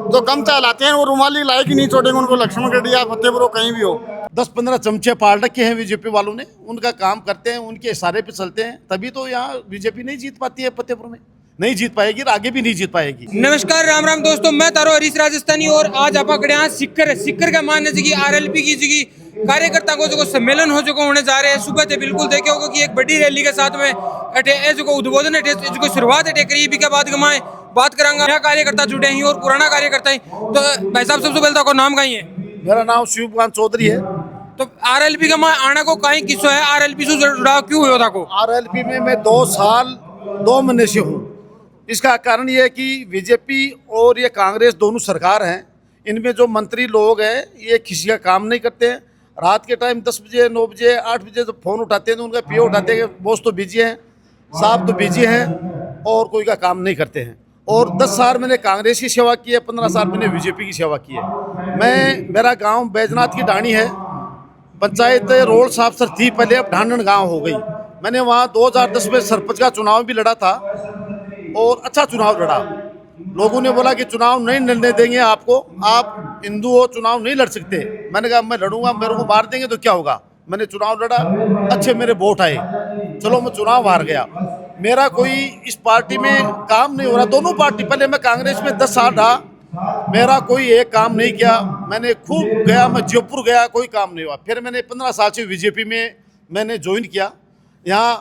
तो कम चलाते हैं, वो रुमाली लायक ही नहीं छोड़ेंगे उनको, लक्ष्मण गढ़ी या फतेहपुर हो, कहीं भी हो। 10-15 चमचे पाल रखे हैं बीजेपी वालों ने, उनका काम करते हैं, उनके इशारे पे चलते हैं, तभी तो यहाँ बीजेपी नहीं जीत पाती है। फतेहपुर में नहीं जीत पाएगी और आगे भी नहीं जीत पाएगी। नमस्कार, राम राम दोस्तों, मैं तारो हरीश राजस्थानी और आज आप सिक्कर का मानने की आरएलपी की कार्यकर्ता को जो सम्मेलन हो जो होने जा रहे हैं। सुबह से बिल्कुल देखे होगा कि एक बड़ी रैली के साथ में जो उद्बोधन जो शुरुआत है करीबी के बाद गमाए बात करांगा। नया कार्यकर्ता जुड़े हैं और पुराना कार्यकर्ता है, तो भाई साहब सबसे पहले तो नाम कहीं है? मेरा नाम शिवकांत चौधरी है। तो आरएलपी का आना को कहीं किस्सो है, आरएलपी से जुड़ा क्यों हुआ था को? आरएलपी में मैं 2 साल 2 महीने से हूँ। इसका कारण ये है कि बीजेपी और ये कांग्रेस दोनों सरकार हैं, इनमें जो मंत्री लोग हैं ये किसी का काम नहीं करते हैं। रात के टाइम 10 बजे 9 बजे 8 बजे तो फ़ोन उठाते हैं तो उनका पीओ उठाते हैं कि बॉस तो बिजी हैं, साहब तो बिजी हैं, और कोई का काम नहीं करते हैं। और 10 साल मैंने कांग्रेस की सेवा की है, 15 साल मैंने बीजेपी की सेवा की है। मेरा गांव बैजनाथ की डाणी है, पंचायत रोड साफ सर थी पहले, अब ढांडन गांव हो गई। मैंने वहाँ 2010 में सरपंच का चुनाव भी लड़ा था और अच्छा चुनाव लड़ा। लोगों ने बोला कि चुनाव नहीं लड़ने देंगे आपको, आप हिंदू हो, चुनाव नहीं लड़ सकते। मैंने कहा मैं लड़ूंगा, मेरे को मार देंगे तो क्या होगा। मैंने चुनाव लड़ा, अच्छे मेरे वोट आए, चलो मैं चुनाव हार गया। मेरा कोई इस पार्टी में काम नहीं हो रहा। दोनों पार्टी, पहले मैं कांग्रेस में 10 साल रहा, मेरा कोई एक काम नहीं किया। मैंने खूब गया, मैं जयपुर गया, कोई काम नहीं हुआ। फिर मैंने 15 साल से बीजेपी में मैंने ज्वाइन किया। यहाँ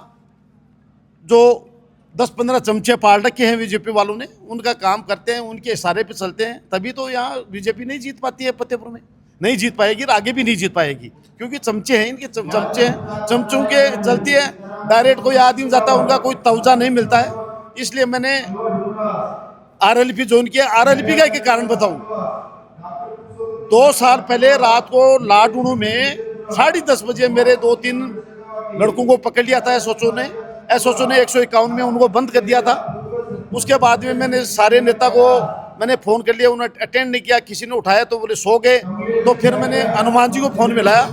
जो 10-15 चमचे पाल रखे हैं बीजेपी वालों ने, उनका काम करते हैं, उनके इशारे पे चलते हैं, तभी तो यहाँ बीजेपी नहीं जीत पाती है। फतेहपुर में नहीं जीत पाएगी और आगे भी नहीं जीत पाएगी, क्योंकि चमचे हैं, इनके चमचे हैं, चमचों के चलती है। डायरेक्ट कोई आदमी जाता है, उनका कोई तवजा नहीं मिलता है। इसलिए मैंने आरएलपी ज्वाइन किया। आरएलपी का एक कारण बताऊं, 2 साल पहले रात को लाडूणू में 10:30 बजे मेरे 2-3 लड़कों को पकड़ लिया था एसओचओ ने। 151 में उनको बंद कर दिया था। उसके बाद में मैंने सारे नेता को मैंने फ़ोन कर लिया, उन्होंने अटेंड नहीं किया, किसी ने उठाया तो बोले सो गए। तो फिर मैंने हनुमान जी को फ़ोन मिलाया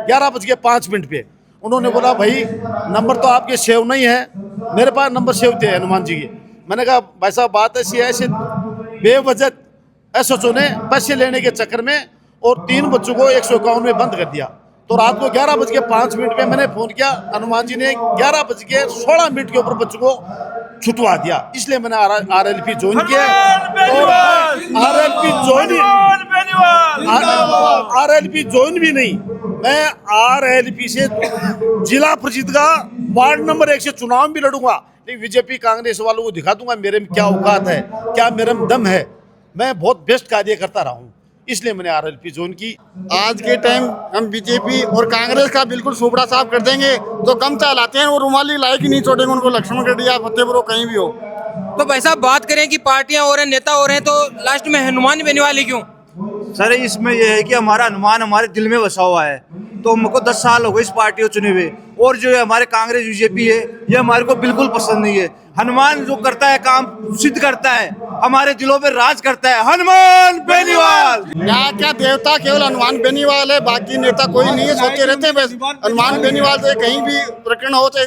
11:05 पे। उन्होंने बोला भाई नंबर तो आपके सेव नहीं है। मेरे पास number save the Hanuman ji के। मैंने कहा भाई साहब बात ऐसी है, ऐसे बेवजह एसओचओ ने पैसे लेने के चक्कर में और 3 बच्चों को 151 में बंद कर दिया। तो रात को 11:05 पे मैंने फ़ोन किया, हनुमान जी ने 11:16 के ऊपर बच्चों को छुटवा दिया। इसलिए मैंने आरएलपी ज्वाइन किया। और आरएलपी ज्वाइन भी नहीं, मैं आरएलपी से जिला परिषद का वार्ड नंबर 1 से चुनाव भी लड़ूंगा। लेकिन बीजेपी कांग्रेस वालों को दिखा दूंगा मेरे में क्या औकात है, क्या मेरे में दम है। मैं बहुत बेस्ट कार्य करता रहा हूँ, इसलिए मैंने आरएलपी ज्वाइन की। आज के टाइम हम बीजेपी और कांग्रेस का बिल्कुल सुपड़ा साफ कर देंगे, तो कम चलाते हैं, वो रुमाली लायक ही नहीं छोड़ेंगे उनको, लक्ष्मण गढ़ी या फतेहपुर हो, कहीं भी हो। तो भाई साहब बात करें कि पार्टियां और नेता हो रहे हैं, तो लास्ट में हनुमान बेनीवाल क्यों? सर इसमें यह है कि हमारा हनुमान हमारे दिल में बसा हुआ है। तो हमको 10 साल हो गए इस पार्टी को चुने हुए, और जो है हमारे कांग्रेस बीजेपी है ये हमारे को बिल्कुल पसंद नहीं है। हनुमान जो करता है काम सिद्ध करता है, हमारे दिलों में राज करता है। हनुमान बेनीवाल क्या देवता केवल हनुमान बेनीवाल है, बाकी नेता कोई नहीं है। सोते रहते हैं बस हनुमान बेनीवाल से कहीं भी प्रकरण हो, चाहे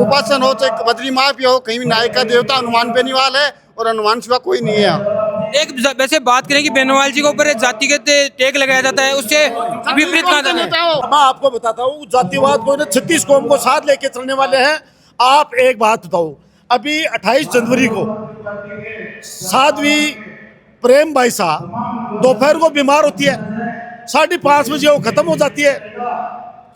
उपासन हो, चाहे बद्री माफी हो, कहीं भी नायक का देवता हनुमान बेनीवाल है और हनुमान सिवा कोई नहीं है। एक वैसे बात करें कि बेनीवाल जी के ऊपर जातिगत टैग लगाया जाता है, उससे विपरीत कहा जाता है। मैं आपको बताता हूँ, जातिवाद को 36 कौम को साथ लेके चलने वाले हैं। आप एक बात बताओ, अभी 28 जनवरी को साध्वी प्रेम भाई साहब दोपहर को बीमार होती है, 5:30 बजे वो खत्म हो जाती है।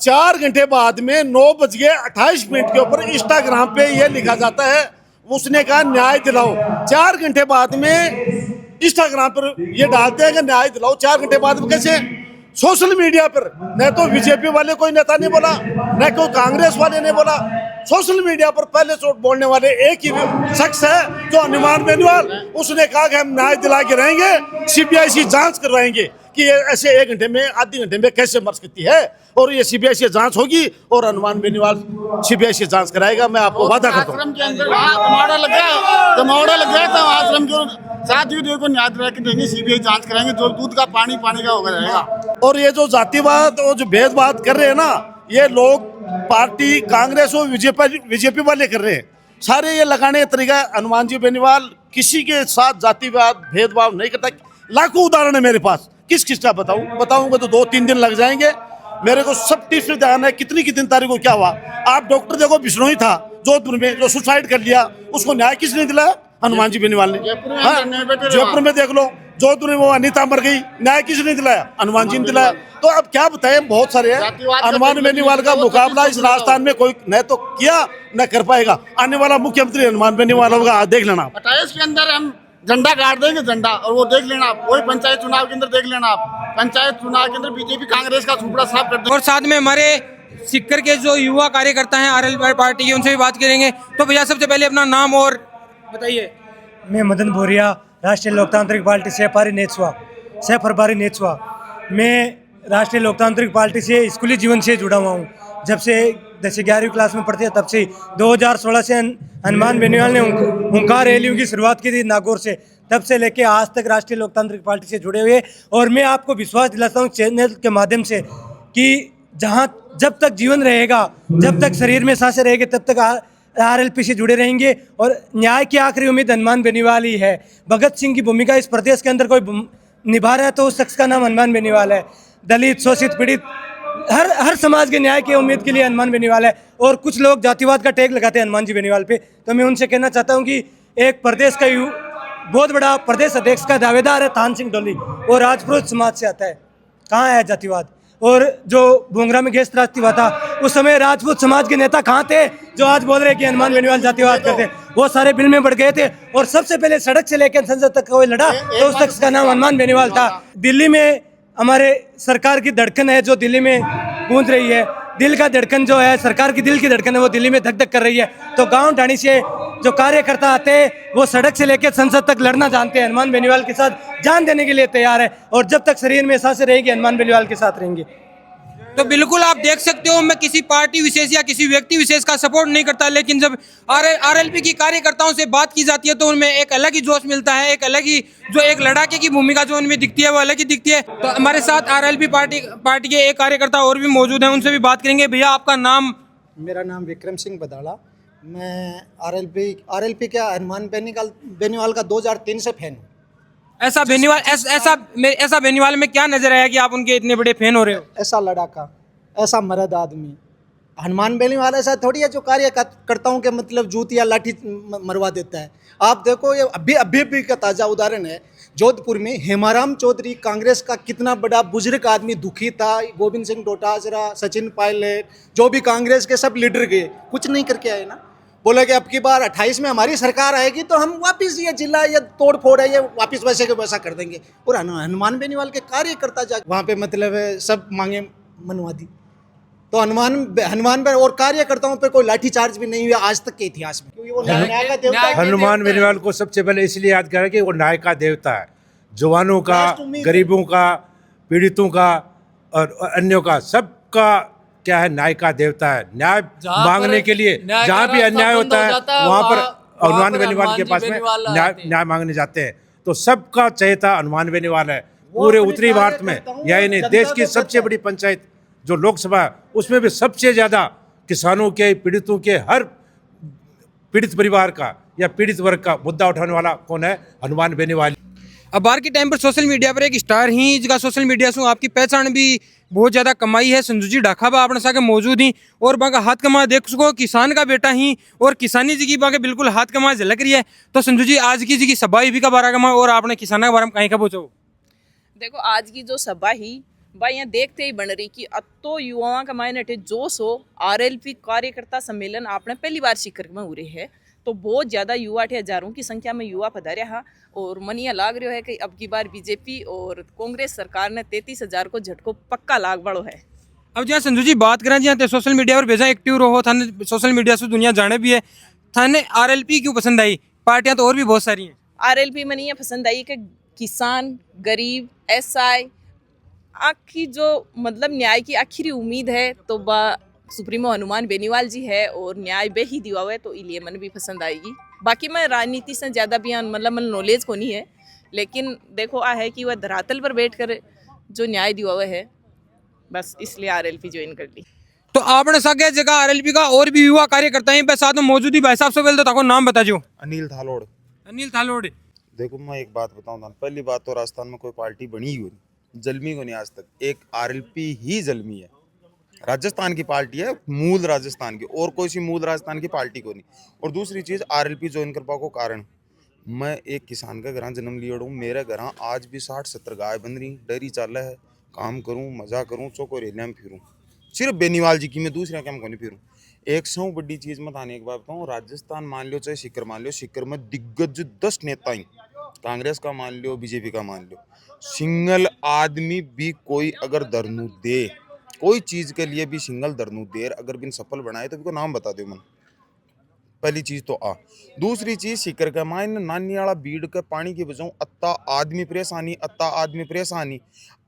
4 घंटे बाद में 9:28 के ऊपर इंस्टाग्राम पे ये लिखा जाता है, उसने कहा न्याय दिलाओ। 4 घंटे बाद में इंस्टाग्राम पर ये डालते हैं कि न्याय दिलाओ। 4 घंटे बाद में कैसे? सोशल मीडिया पर न तो बीजेपी वाले कोई नेता ने बोला, न कोई कांग्रेस वाले ने बोला। सोशल मीडिया पर पहले चोट बोलने वाले एक ही शख्स है जो हनुमान बेनीवाल। उसने कहा कि हम न्याय दिला के रहेंगे, सीबीआई से जांच करवाएंगे कि ये ऐसे 1 घंटे में आधे घंटे में कैसे मर सकती है, और ये सीबीआई से जांच होगी और हनुमान बेनीवाल सीबीआई से जांच कराएगा। मैं आपको वादा करता हूँ। आश्रम के अंदर जमावड़ा लग गया था, आश्रम के 7 वीडियो को न्याय दिला के देंगे, सीबीआई जांच कराएंगे, जो दूध का पानी पानी का होगा जाएगा। और ये जो जातिवाद और जो भेदभाव कर रहे हैं ना, ये लोग पार्टी कांग्रेस और बीजेपी वाले कर रहे हैं। सारे ये लगाने का तरीका, हनुमान जी बेनीवाल किसी के साथ जातिवाद भेदभाव नहीं करता। लाखों उदाहरण है मेरे पास, किस किस का बताऊंगा तो 2-3 दिन लग जाएंगे। मेरे को सब टिप्स में ध्यान है कितनी तारीख को क्या हुआ। आप डॉक्टर देखो, बिश्नोई था जोधपुर में जो सुसाइड कर लिया, उसको न्याय किसने दिलाया? हनुमान जी बेनीवाल ने। जयपुर में देख लो, जोधपुर में वो अनीता मर गई, न्याय किसने दिलाया? हनुमान जी ने दिलाया। तो अब क्या बताएं, बहुत सारे हैं। हनुमान बेनीवाल का मुकाबला इस राजस्थान में कोई न तो किया न कर पाएगा। आने वाला मुख्यमंत्री हनुमान बेनीवाल होगा, देख लेना। 28 के अंदर हम झंडा गाड़ देंगे, झंडा, और वो देख लेना आप। वही पंचायत चुनाव के अंदर देख लेना आप, पंचायत चुनाव के अंदर बीजेपी कांग्रेस का सुपड़ा साफ कर देंगे। और साथ में हमारे सिक्कर के जो युवा कार्यकर्ता हैं आरएलपी पार्टी के, उनसे भी बात करेंगे। तो भैया सबसे पहले अपना नाम और बताइए। मैं मदन भोरिया, राष्ट्रीय लोकतांत्रिक पार्टी सह प्रभारी नेचवा। मैं राष्ट्रीय लोकतांत्रिक पार्टी से स्कूली जीवन से जुड़ा हुआ हूँ। जब से 10-11वीं क्लास में पढ़ते हैं तब से 2016 से हनुमान बेनीवाल ने हुंकार रैलियों की शुरुआत की थी नागौर से, तब से लेके आज तक राष्ट्रीय लोकतांत्रिक पार्टी से जुड़े हुए। और मैं आपको विश्वास दिलाता हूँ चैनल के माध्यम से कि जब तक जीवन रहेगा, जब तक शरीर में सांसें रहेगी, तब तक आरएलपी से जुड़े रहेंगे। और न्याय की आखिरी उम्मीद हनुमान बेनीवाल ही है। भगत सिंह की भूमिका इस प्रदेश के अंदर कोई निभा रहा है तो उस शख्स का नाम हनुमान बेनीवाल है। दलित, शोषित, पीड़ित, हर समाज के न्याय की उम्मीद के लिए हनुमान बेनीवाल है। और कुछ लोग जातिवाद का टैग लगाते हैं हनुमान जी बेनीवाल पे, तो मैं उनसे कहना चाहता हूँ कि एक प्रदेश का बहुत बड़ा प्रदेश अध्यक्ष का दावेदार है थान सिंह डोली, और राजपूत समाज से आता है। कहाँ है जातिवाद? और जो भोंगरा में गैस त्रासदी हुआ था उस समय राजपूत समाज के नेता कहाँ थे जो आज बोल रहे कि हनुमान बेनीवाल जातिवाद करते? वो सारे बिल में बढ़ गए थे। और सबसे पहले सड़क से लेकर संसद तक कोई लड़ा तो उस शख्स का नाम हनुमान बेनीवाल था। दिल्ली में हमारे सरकार की धड़कन है जो दिल्ली में गूंज रही है। दिल का धड़कन जो है, सरकार की दिल की धड़कन है, वो दिल्ली में धक धक कर रही है। तो गांव ढाणी से जो कार्यकर्ता आते हैं वो सड़क से लेकर संसद तक लड़ना जानते हैं, हनुमान बेनीवाल के साथ जान देने के लिए तैयार है। और जब तक शरीर में सांसें रहेगी हनुमान बेनीवाल के साथ रहेंगे। तो बिल्कुल आप देख सकते हो, मैं किसी पार्टी विशेष या किसी व्यक्ति विशेष का सपोर्ट नहीं करता, लेकिन जब आरएलपी की कार्यकर्ताओं से बात की जाती है तो उनमें एक अलग ही जोश मिलता है, एक अलग ही जो एक लड़ाके की भूमिका जो उनमें दिखती है वो अलग ही दिखती है। तो हमारे साथ आरएलपी पार्टी के एक कार्यकर्ता और भी मौजूद हैं, उनसे भी बात करेंगे। भैया आपका नाम? मेरा नाम विक्रम सिंह बदाड़ा। मैं आरएलपी क्या हनुमान बेनीवाल का 2003 से फैन हूँ। ऐसा बेनीवाल में क्या नजर आया कि आप उनके इतने बड़े फैन हो रहे हो? ऐसा लड़ाका, ऐसा मर्द आदमी हनुमान बेनीवाल ऐसा थोड़ी है जो कार्यकर्ताओं के मतलब जूत या लाठी मरवा देता है। आप देखो, ये अभी का ताज़ा उदाहरण है। जोधपुर में हेमाराम चौधरी कांग्रेस का कितना बड़ा बुजुर्ग आदमी दुखी था। गोविंद सिंह डोटासरा, सचिन पायलट, जो भी कांग्रेस के सब लीडर गए, कुछ नहीं करके आए ना। बोले कि अब की बार 28 में हमारी सरकार आएगी तो हम वापस ये जिला ये तोड़ फोड़ है ये वापस वैसे के वैसा कर देंगे। और हनुमान बेनीवाल के कार्यकर्ता जा वहाँ पे मतलब सब मांगे मनवा दी। तो हनुमान पे और कार्यकर्ताओं पे कोई लाठीचार्ज भी नहीं हुआ आज तक के इतिहास में, क्योंकि वो न्याय का देवता है। हनुमान बेनीवाल को सबसे पहले इसलिए याद करें कि वो न्याय का देवता है। जवानों का, गरीबों का, पीड़ितों का और अन्यों का, सबका क्या है, न्याय का देवता है। न्याय मांगने के लिए जहाँ भी अन्याय होता है वहाँ पर हनुमान बेनीवाल के पास में न्याय मांगने जाते हैं। तो सबका चहेता हनुमान बेनीवाल है। पूरे उत्तरी भारत में यही नहीं, देश की सबसे बड़ी पंचायत जो लोकसभा है उसमें भी सबसे ज़्यादा किसानों के, पीड़ितों के, हर पीड़ित परिवार का या पीड़ित वर्ग का मुद्दा उठाने वाला कौन है? हनुमान बेनीवाल। अब बार के टाइम पर सोशल मीडिया पर एक स्टार ही जगह सोशल मीडिया से आपकी पहचान भी बहुत ज़्यादा कमाई है। संजू जी ढाका बा अपने साथ मौजूद ही और बाका हाथ कमा देख सको, किसान का बेटा ही और किसानी जी की बाके बिल्कुल हाथ कमा झलक रही है। तो संजू जी आज की जी की सभा भी का बारा कमा और आपने किसाना के बारे में कहीं का पूछो? देखो आज की जो सभा ही भाई यहाँ देखते ही बन रही कि अब तो युवाओं का मायने जोश हो। आरएलपी कार्यकर्ता सम्मेलन आपने पहली बार शिखर में हो रहे है तो बहुत ज़्यादा युवा थे, हजारों की संख्या में युवा पधारे हा। और मनिया लाग रहा है कि अब की बार बीजेपी और कांग्रेस सरकार ने 33,000 को झटको पक्का लाग बड़ो है। अब जहाँ संजू जी बात करें जहाँ सोशल मीडिया पर भेजा एक्टिव रहो, थाने सोशल मीडिया से दुनिया जाने भी है, थाने आरएलपी क्यों पसंद आई? पार्टियाँ तो और भी बहुत सारी हैं। आरएलपी में ये पसंद आई कि किसान, गरीब, एसआई आखी जो मतलब न्याय की आखिरी उम्मीद है तो सुप्रीमो हनुमान बेनीवाल जी है और न्याय बे ही दिवा हुआ है तो इसलिए मन भी पसंद आएगी। बाकी मैं राजनीति से ज़्यादा भी मतलब मन नॉलेज को नहीं है, लेकिन देखो है कि वह धरातल पर बैठ कर जो न्याय दिवा हुआ है, बस इसलिए आरएलपी ज्वाइन कर ली। तो आपने सके जगह आरएलपी का और भी युवा कार्यकर्ता हैं साथ में मौजूद ही। भाई साहब से पहले तो ताको नाम बता जो। अनिल थालोड़। अनिल थालोड़, देखो मैं एक बात बताऊं ना, पहली बात तो राजस्थान में कोई पार्टी बनी ही नहीं, जलमी को नहीं आज तक। एक आरएलपी ही जलमी है, राजस्थान की पार्टी है, मूल राजस्थान की, और कोई सी मूल राजस्थान की पार्टी को नहीं। और दूसरी चीज आरएलपी ज्वाइन कर पाओ कारण, मैं एक किसान का घर जन्म लिया हूँ, मेरे घर आज भी 60-70 गाय बन रही, डेयरी चाल है, काम करूँ, मजा करूँ, चौको रेलिया में फिरूँ, सिर्फ बेनीवाल जी की, मैं दूसरा काम को नहीं फिरूँ। एक सौ बड़ी चीज मैं थाने एक बात बताऊँ, राजस्थान मान लो चाहे सिक्कर मान लो, सिक्कर में दिग्गज 10 नेता ही, कांग्रेस का मान लो, बीजेपी का मान लो, सिंगल आदमी भी कोई अगर धरनू दे, कोई चीज के लिए भी सिंगल धरनू देर अगर बिन सफल बनाए तो भी नाम बता दो मन। पहली चीज तो आ, दूसरी चीज सिक्कर का माइन नानी वाला बीड़ के पानी की बजाऊं, अत्ता आदमी परेशानी, अत्ता आदमी परेशानी,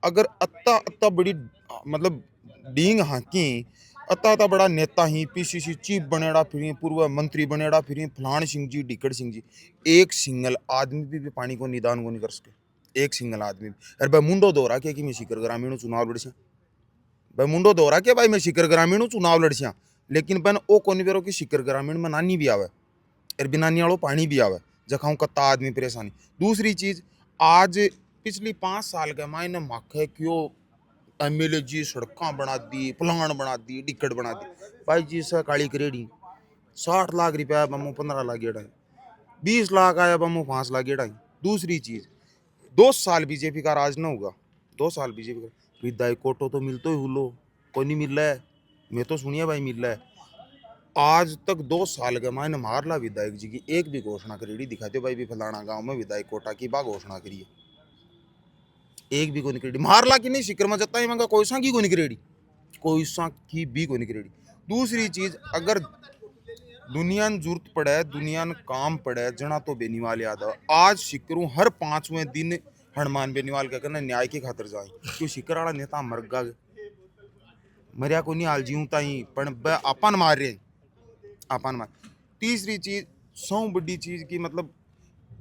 अगर अत्ता अत्ता बड़ी मतलब डींग हाकी, अत्ता बड़ा नेता ही, पीसीसी चीफ बनेड़ा फिरी, पूर्व मंत्री बनेड़ा फिरी, फलान सिंह जी, डिकड़ सिंह जी, एक सिंगल आदमी भी पानी को निदान को नहीं कर सके, एक सिंगल आदमी। अरे भाई मुंडो दोहरा के कि मैं शिखर ग्रामीण चुनाव लड़सिया, भाई मुंडो दोहरा के भाई मैं शिखर ग्रामीण चुनाव लड़सिया, लेकिन बहन ओ कोनी बेरो की शिखर ग्रामीण में नानी भी आवे, और बिनानी वालों पानी भी आवे, जखाऊं कत्ता आदमी परेशानी। दूसरी चीज, आज पिछली 5 साल के मायने माखे क्यों एमएलए जी सड़कें बना दी, प्लान बना दी, टिकट बना दी, भाई जी से काली करेड़ी 60 लाख रुपया बमू 15 लाख गेड़ा, 20 लाख आया बमू 5 लाख गेड़ा। दूसरी चीज, 2 साल बीजेपी का राज न होगा, 2 साल बीजेपी का विधायक कोटो तो मिलते ही हुलो, कोई नहीं मिल रहा है, मैं तो सुनिए भाई मिल रहा है। आज तक 2 साल के मायने मारला विधायक जी की एक भी घोषणा करेड़ी दिखा दो भाई भी फलाना गांव में विधायक कोटा की बा घोषणा करिए, एक भी को निकरेड़ी मारला की नहीं, शिकर में जता ही मंगा कोई सा की को निकरेड़ी, कोई सा की भी को निकरेड़ी। दूसरी चीज, अगर दुनिया ने जरूरत पड़े, दुनिया ने काम पड़े, जना तो बेनीवाल यादव आज शिकरू हर 5वें दिन हनुमान बेनीवाल का कहना न्याय की खातर जाए, क्यों शिकर वाला नेता मर गा मरिया को नहीं हाल जीवता ही पण अपन मार रहे, अपन मार। तीसरी चीज, 100 बड़ी चीज की मतलब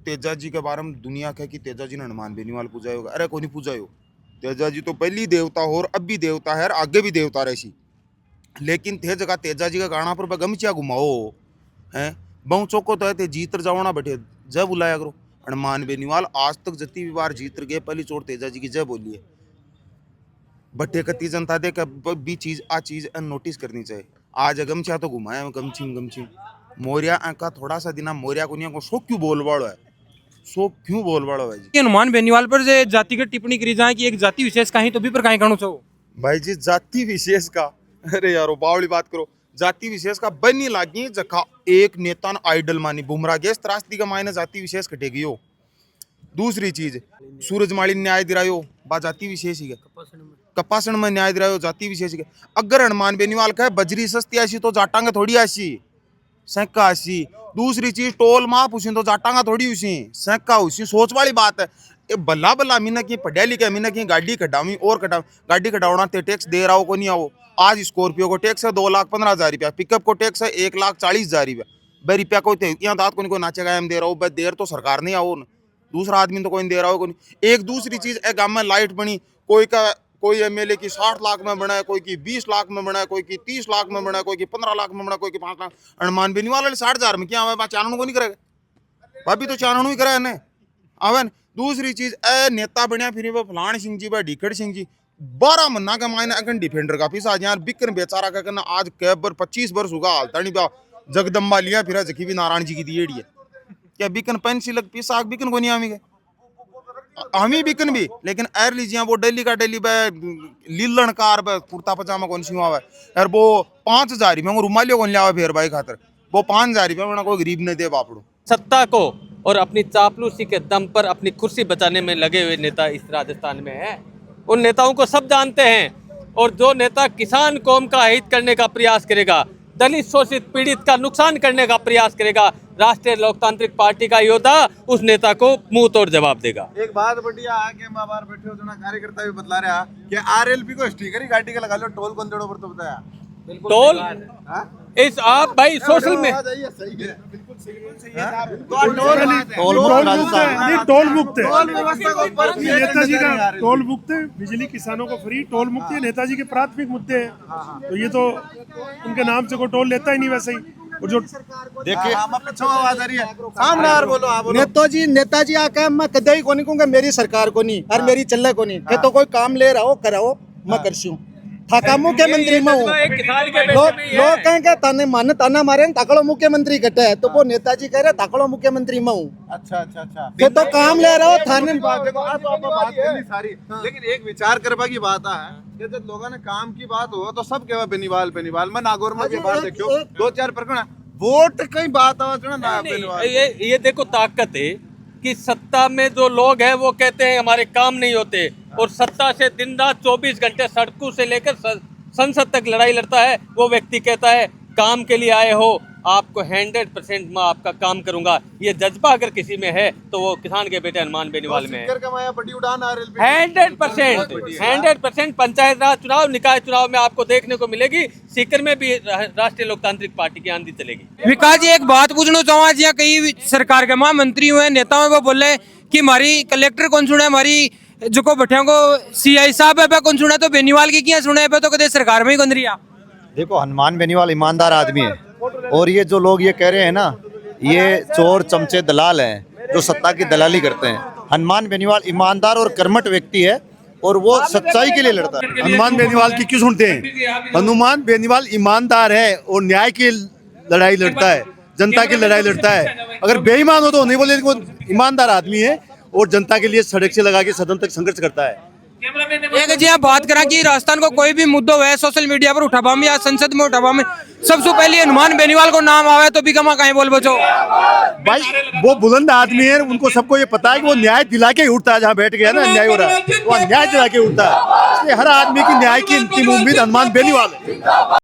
तेजा जी के बारे में दुनिया कहे कि तेजा जी ने हनुमान बेनीवाल पूजा होगा, अरे कोई नहीं पूजा हो, तेजा जी तो पहली देवता हो और अब भी देवता है और आगे भी देवता रही, लेकिन थे जगह तेजा जी का गाना पर गमचिया घुमाओ हैं बहु चौको तो है ते जीतर जाओ ना बैठे जय बुलाया करो। हनुमान बेनीवाल आज तक जितनी भी बार जीत गए पहली चोट तेजा जी की जय बोलिए, बट्टे कत्ती जनता दे भी चीज आ चीज नोटिस करनी चाहिए। आज गमछा तो घुमाया गमछी मोरिया का थोड़ा सा दिना मोरिया को नहीं को सो क्यों बोल वालो है, सो क्यों बोल वालो है जी। हनुमान बेनीवाल पर जो जातिगत टिप्पणी करी जाए कि एक जाति विशेष का ही तो भी पर काहे कहना चाहो भाई जी, जाति विशेष का अरे यारो बावली बात करो, जाति विशेष का बनी लागी जखा एक नेता आइडल मानी बुमराह गैस त्रासदी का मायने जाति विशेष कटेगी हो। दूसरी चीज, सूरजमाली न्याय दिरायो बा जाति विशेष ही है, कपासन में न्याय दिरायो जाति विशेष है। अगर हनुमान बेनीवाल का बजरी सस्ती आशी तो जाटांगा थोड़ी आशी सैका आशी। दूसरी चीज, टोल माफ उसी तो जाटांगा थोड़ी उसी सैका उसी, सोच वाली बात है। ये बल्ला बल्ला मीना की पढ़िया लिखा मीना की गाड़ी कटावी और कटावी, गाड़ी कटावना ते टैक्स दे रहा हो को नहीं आओ। आज स्कॉर्पियो को टैक्स है 2,15,000 रुपया, पिकअप को टैक्स है 1,40,000 रुपया, भाई रुपया को यहाँ दाँत को नहीं नाचेगा हम दे रहा हूँ, भाई देर तो सरकार नहीं आओ, दूसरा आदमी तो कोई दे रहा हो को नहीं। एक दूसरी चीज, एक गाँव में लाइट बनी, कोई एमएलए की 60 लाख में बना है, कोई की 20 लाख में बना है, कोई की 30 लाख में बना है, कोई की 15 लाख में बना है, कोई की 5 लाख। हनुमान बेनीवाल वाले 60,000 में क्या आवे, चानन को नहीं करेगा भाभी, तो चानन ही करा है आवे। दूसरी चीज, ए नेता बनया फिर वो फलान सिंह जी भाई डिकड़ सिंह जी 12 महीना का मायने अगन डिफेंडर का पीसा यार बिकन बेचारा का करना आज कैबर 25 वर्ष होगा हालता नहीं पा जगदम्बा लिया फिर जखी भी नारायण जी की दिएड़ी है क्या बिकन पेंसिल पीसा बिकन को नहीं आमी गए हम ही बिकन भी, लेकिन एर लीजिए वो डेली का डेली लीलन कार कुर्ता पजामा कौन सी आवा यार वो 5,000 रुपये रुमालियों कौन लिया फिर भाई खातर वो 5,000 रुपये कोई गरीब ने दे बापड़ो। सत्ता को और अपनी चापलूसी के दम पर अपनी कुर्सी बचाने में लगे हुए नेता इस राजस्थान में हैं। उन नेताओं को सब जानते हैं, और जो नेता किसान कौम का हित करने का प्रयास करेगा, दलित शोषित पीड़ित का नुकसान करने का प्रयास करेगा, राष्ट्रीय लोकतांत्रिक पार्टी का योद्धा उस नेता को मुंह तोड़ जवाब देगा। एक बात बढ़िया आगे माँ बाहर बैठे हो जो कार्यकर्ता भी बतला रहा कि आरएलपी को स्टिकर ही गाड़ी का लगा लो, टोल कौन देड़ो पर तो बताया टोल इस आप भाई सोशल में टोल मुक्त है नेताजी का, टोल मुक्त है, बिजली किसानों को फ्री, टोल मुक्त है नेताजी के प्राथमिक मुद्दे हैं। तो ये तो उनके नाम से कोई टोल लेता ही नहीं वैसे ही, और जो देखिए पीछे आवाज आ रही है, सामने यार बोलो, आप बोलो। नेताजी आके मैं कदे ही को नहीं कहूँगा मेरी सरकार को नहीं और मेरी चल को नहीं के तो कोई काम ले रहा हो कराओ मैं करसूं थाका मुख्यमंत्री में हूँ। लोग कहेंगे ताने माने ताना मारे ताकड़ो मुख्यमंत्री कटे है तो वो नेताजी कह रहे ताकड़ो मुख्यमंत्री में हूँ। अच्छा के तो काम ले रहा हो थाने बात करनी सारी, लेकिन एक विचार करने की बात है कि जब लोगों ने काम की बात हो तो सब कहवा बेनीवाल मैं नागौर में बात देखो 2-4 प्रकरण वोट कई बात ना बेनीवाल। ये देखो ताकत है कि सत्ता में जो लोग हैं वो कहते हैं हमारे काम नहीं होते, और सत्ता से दिन रात 24 घंटे सड़कों से लेकर संसद तक लड़ाई लड़ता है वो व्यक्ति कहता है काम के लिए आए हो, आपको 100% मैं आपका काम करूंगा। ये जज्बा अगर किसी में है तो वो किसान के बेटे हनुमान बेनीवाल में है। 100% पंचायत राज चुनाव, निकाय चुनाव में आपको देखने को मिलेगी। सीकर में भी राष्ट्रीय लोकतांत्रिक पार्टी की आंधी चलेगी। विकास जी एक बात पूछना चाहूँगा जी, कई सरकार के मंत्री हुए नेताओं वो बोले कि हमारी कलेक्टर कौन सुना, हमारी जो को बैठे को CI साहब है कौन सुना, तो बेनीवाल की क्या सुना है तो कदे सरकार में ही कौन रिया। देखो हनुमान बेनीवाल ईमानदार आदमी है, और ये जो लोग ये कह रहे हैं ना ये चोर चमचे दलाल हैं जो सत्ता की दलाली करते हैं। हनुमान बेनीवाल ईमानदार और कर्मठ व्यक्ति है और वो सच्चाई के लिए लड़ता है। हनुमान बेनीवाल की क्यों सुनते हैं? हनुमान बेनीवाल ईमानदार है और न्याय की लड़ाई लड़ता है, जनता की लड़ाई लड़ता है। अगर बेईमान हो तो नहीं बोले, वो ईमानदार आदमी है और जनता के लिए सड़क से लगा के सदन तक संघर्ष करता है। एक जी आप बात करा कि राजस्थान को कोई भी मुद्दा है सोशल मीडिया पर उठावा में या संसद में उठावा में सबसे पहले हनुमान बेनीवाल को नाम आवे तो भी कमा कहीं बोल बचो। भाई वो बुलंद आदमी है, उनको सबको ये पता है कि वो न्याय दिला के उठता है। जहाँ बैठ गया ना न्याय हो रहा है वो न्याय दिला के उठता है, इसलिए हर आदमी की न्याय की अंतिम उम्मीद हनुमान बेनीवाल है।